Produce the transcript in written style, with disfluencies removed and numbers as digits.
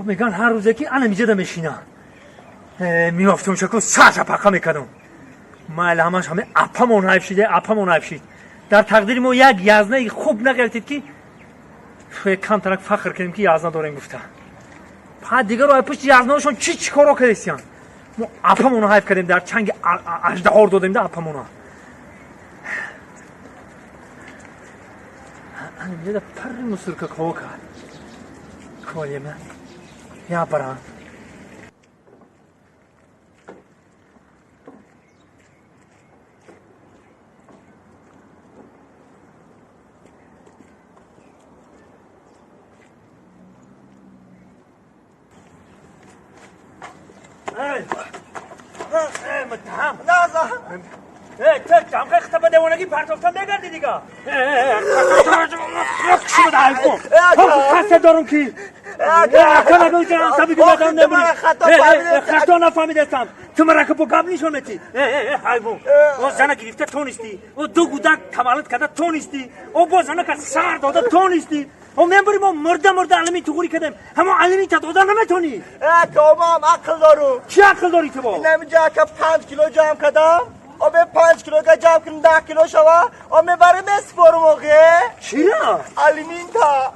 میگن هر روزه که انا میجدم میشینم میافتم شکل ساعت پاکا میکردم ما همش همه اپامون حیف شید در تقدیر ما یک یزنه خوب نگرفتید که کم ترک فخر کردیم که یزنه داریم گفته بعد دیگه راه پشت یزنه‌شون چی کارا کردیم ما اپامون حیف کردیم در چنگ اژدها دادیم در اپامون انا میجدم پر مسلک کوکا کوالی من یا برام متهم نه ترجم که خطبه دیوانگی پرتافتن بگردی دیگه چی بده حیفون خسته دارم که اکا نگوی جان سبی که بدان نمیری خطا نفهمیدستم تو مرا که با قبل نیشون میتی حیفون او زنه گرفته تو نیستی او دو گودک تولد کرده تو نیستی او با زنه که سر داده تو نیستی او میبری ما مرده علمی تو غوری کردیم همه علمی تا داده نمیتونی تو ما هم عقل دارو چی عقل داری تو با؟ نمیجا که 5 کیلو جمع کردم او به 5 کیلو که جمع کنم 10 کیلو شوا او میبره مسپر موقع چی را؟ علمین تا